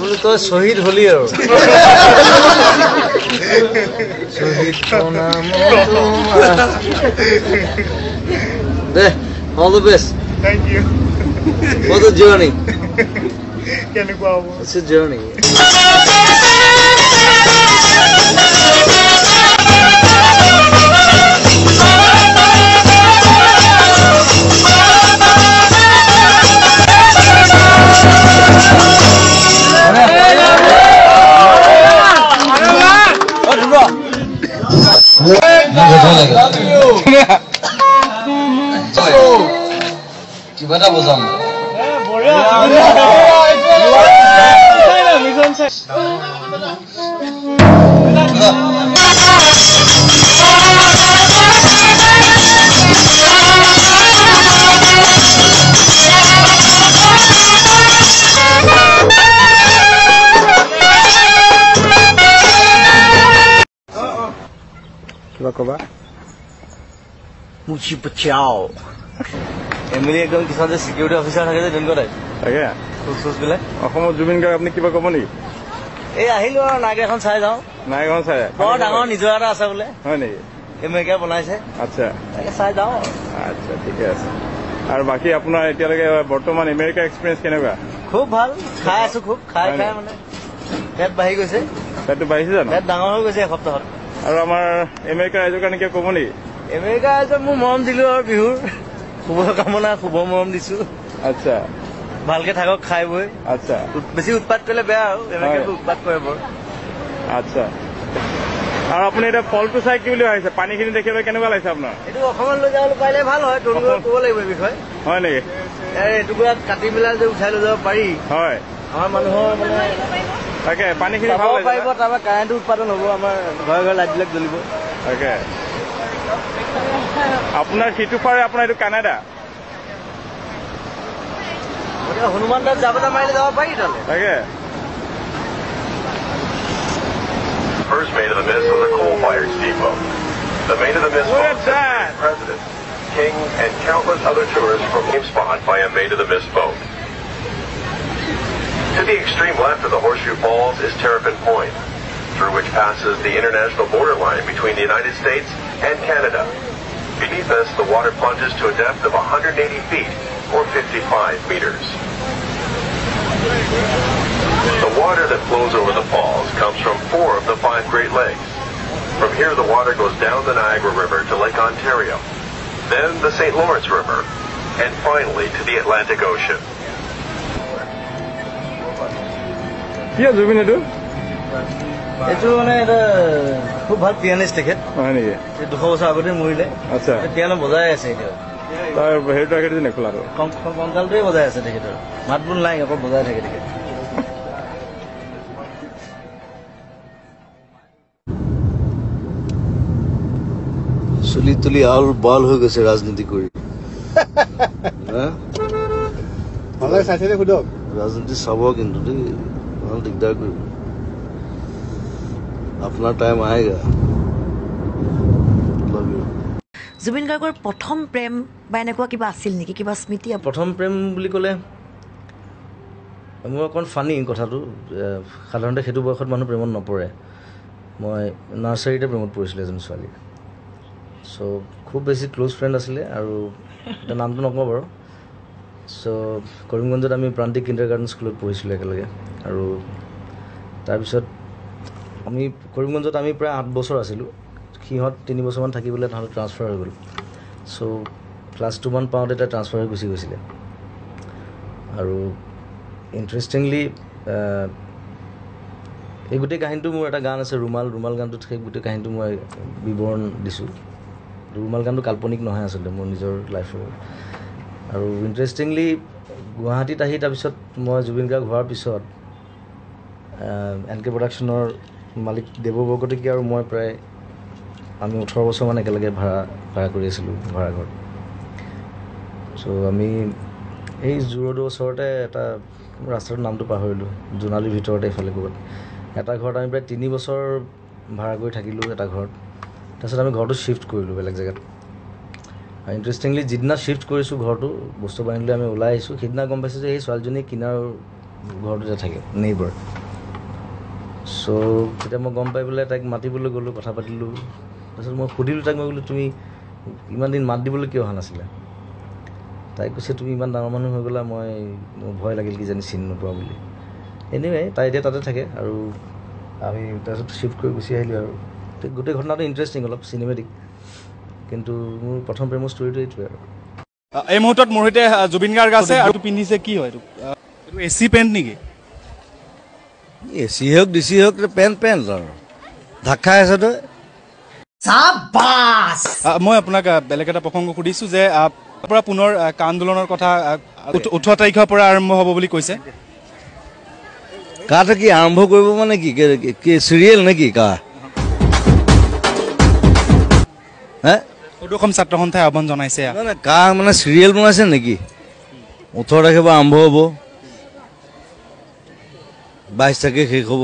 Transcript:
বোলে তই শ্বহীদ হলি আৰু শ্বহীদ দে all the best. Thank you. What's the journey? কেনেকুৱা হ'ব? It's a journey. কিবা এটা বুজাম কিবা ক'বা? মুচি পচাও এমএলএ একদম কিছুমান যে সিকিউৰিটি অফিচাৰ থাকে যে তেনেকুৱা টাইপ তাকে খোজ বিলাক অসমত জুবিন গাৰ্গ আপুনি কিবা ক'ব নেকি? এই আহিলো আৰু নাইক এখন চাই যাওঁ নাইখন চাই বৰ ডাঙৰ নিজৰ এটা আছে বোলে হয় নেকি? এমেৰিকা বনাইছে আচ্ছা তাকে চাই যাওঁ আচ্ছা ঠিকে আছে আৰু বাকী আপোনাৰ এতিয়ালৈকে বৰ্তমান আমেৰিকা এক্সপিৰিয়েঞ্চ কেনেকুৱা? খুব ভাল খাই আছো খুব খাই মানে পেট বাঢ়ি গৈছে পেটটো বাঢ়িছে জানো? পেট ডাঙৰ হৈ গৈছে এসপ্তাহত আৰু আমাৰ আমেৰিকা ৰাইজৰ কাৰণে কিবা ক'ব নেকি? আমেৰিকা ৰাইজক মোৰ মৰম দিলো আৰু বিহুৰ শুভকামনা শুভ মৰম দিছো আচ্ছা ভালকে থাকক খাই বৈ আচ্ছা বেছি উৎপাত কৰিলে বেয়া আৰু এনেকে উৎপাত কৰে বৰ আচ্ছা আৰু আপুনি এতিয়া ফলটো চাই কি বুলি ভাবিছে? পানীখিনি দেখিবলৈ কেনেকুৱা লাগিছে আপোনাৰ? এইটো অসমত লৈ যাবলৈ পাৰিলে ভাল হয় তৰুণ ক'ব লাগিব এই বিষয়ে হয় নেকি? এটুকুৰা কাটি পেলাই যে উঠাই লৈ যাব পাৰি হয় আমাৰ মানুহৰ মানে তাকে পানীখিনি চাব ভাল পাৰিব তাৰপৰা কাৰেণ্টৰ উৎপাদন হ'ব আমাৰ ঘৰে ঘৰে লাইটবিলাক জ্বলিব তাকে আপোনাৰ সিটো পাৰে আপোনাৰ এইটো কানাডা গতিকে হনুমান তাত যাবলৈ মাৰিলে যাব পাৰি তালৈ তাকে First Maid of the Mist was a coal-fired steamboat. The Maid of the Mist Look boat at that! President, King, and countless other tourists from same spot by a Maid of the Mist boat. To the extreme left of the Horseshoe Falls is Terrapin Point, through which passes the international borderline between the United States and Canada. Beneath us, the water plunges to a depth of 180 feet, or 55 meters. The water that flows over the falls comes from 4 of the 5 Great Lakes. From here, the water goes down the Niagara River to Lake Ontario, then the St. Lawrence River, and finally to the Atlantic Ocean. কি জুবিন এইটো এইটো মানে এটা খুব ভাল পিয়ানিষ্ট তেখেত হয় নেকি? 200 বছৰ আগতে মৰিলে আচ্ছা পিয়ানো বজাই আছে এতিয়া তাৰ হেৰিটো ৰাখি নেখোলাটো কংকালটোৱে বজাই আছে তেখেতৰ মাত বোল নাই অকল বজাই থাকে তেখেত চুলি তুলি আল বাল হৈ গৈছে ৰাজনীতি কৰি ৰাজনীতি চাব কিন্তু দেই ভাল দিগদাৰ কৰিব আপোনাৰ টাইম আহেগা জুবিন গাৰ্গৰ প্ৰথম প্ৰেম বা এনেকুৱা কিবা আছিল নেকি কিবা স্মৃতি প্ৰথম প্ৰেম বুলি ক'লে মোৰ অকণ ফানি কথাটো সাধাৰণতে সেইটো বয়সত মানুহ প্ৰেমত নপৰে মই নাৰ্চাৰীতে প্ৰেমত পৰিছিলোঁ এজনী ছোৱালী চ' খুব বেছি ক্ল'জ ফ্ৰেণ্ড আছিলে আৰু এতিয়া নামটো নকওঁ বাৰু চ' কৰিমগঞ্জত আমি প্ৰান্তিক কিণ্ডাৰগাৰ্টেন স্কুলত পঢ়িছিলোঁ একেলগে আৰু তাৰপিছত আমি কৰিমগঞ্জত আমি প্ৰায় 8 বছৰ আছিলোঁ সিহঁত 3 বছৰমান থাকি পেলাই তাহাঁতে ট্ৰান্সফাৰ হৈ গ'ল চ' ক্লাছ 2 মান পাওঁতে তাই ট্ৰান্সফাৰ হৈ গুচি গৈছিলে আৰু ইণ্টাৰেষ্টিংলি এই গোটেই কাহিনীটো মোৰ এটা গান আছে ৰুমাল গানটোত সেই গোটেই কাহিনীটো মই বিৱৰণ দিছোঁ ৰুমাল গানটো কাল্পনিক নহয় আচলতে মোৰ নিজৰ লাইফৰ আৰু ইণ্টাৰেষ্টিংলি গুৱাহাটীত আহি তাৰপিছত মই জুবিন গাৰ্গ হোৱাৰ পিছত এনকে প্ৰডাকশ্যনৰ মালিক দেৱ বৰকটকী আৰু মই প্ৰায় আমি 18 বছৰমান একেলগে ভাড়া কৰি আছিলোঁ ভাড়াঘৰ চ' আমি এই জোৰদৰ ওচৰতে এটা ৰাস্তাটোৰ নামটো পাহৰিলোঁ জোনালীৰ ভিতৰতে এইফালে ক'ৰবাত এটা ঘৰত আমি প্ৰায় 3 বছৰ ভাড়া কৰি থাকিলোঁ এটা ঘৰত তাৰপিছত আমি ঘৰটো শ্বিফ্ট কৰিলোঁ বেলেগ জেগাত ইণ্টাৰেষ্টিংলি যিদিনা শ্বিফ্ট কৰিছোঁ ঘৰটো বস্তু বাহিনী লৈ আমি ওলাই আহিছোঁ সেইদিনা গম পাইছোঁ যে সেই ছোৱালীজনী কিনাৰ ঘৰটোতে থাকে নেইবাৰ চ' তেতিয়া মই গম পাই পেলাই তাইক মাতিবলৈ গ'লোঁ কথা পাতিলোঁ তাৰপিছত মই সুধিলোঁ তাইক মই বোলো তুমি ইমান দিন মাত দিবলৈ কিয় অহা নাছিলে তাই কৈছে তুমি ইমান ডাঙৰ মানুহ হৈ গ'লা মোৰ ভয় লাগিল কিজানি চিনি নোপোৱা বুলি এনিৱে তাই এতিয়া তাতে থাকে আৰু আমি তাৰপিছত শ্বিফ্ট কৰি গুচি আহিলোঁ আৰু গোটেই ঘটনাটো ইণ্টাৰেষ্টিং অলপ চিনেমেটিক কিন্তু মোৰ প্ৰথম প্ৰেমৰ ষ্টৰিটো এইটোৱে আৰু এই মুহূৰ্তত মোৰ সৈতে জুবিন গাৰ্গ আছে আৰু পিন্ধিছে কি হয় এইটো এচি পেণ্ট নেকি এচি হওক ডিচি হওক পেণ্ট আৰু ঢাক খাই আছে তই মই আপোনাক বেলেগ এটা প্ৰসংগ সুধিছোঁ যে পৰা পুনৰ কা আন্দোলনৰ কথা 18 তাৰিখৰ পৰা আৰম্ভ হ'ব বুলি কৈছে কাটো কি আৰম্ভ কৰিব মানে কি চিৰিয়েল নেকি কা হে অসম ছাত্ৰ সন্থাই আহ্বান জনাইছে কা মানে চিৰিয়েল বনাইছে নেকি 18 তাৰিখৰ পৰা আৰম্ভ হ'ব 22 তাৰিখে শেষ হ'ব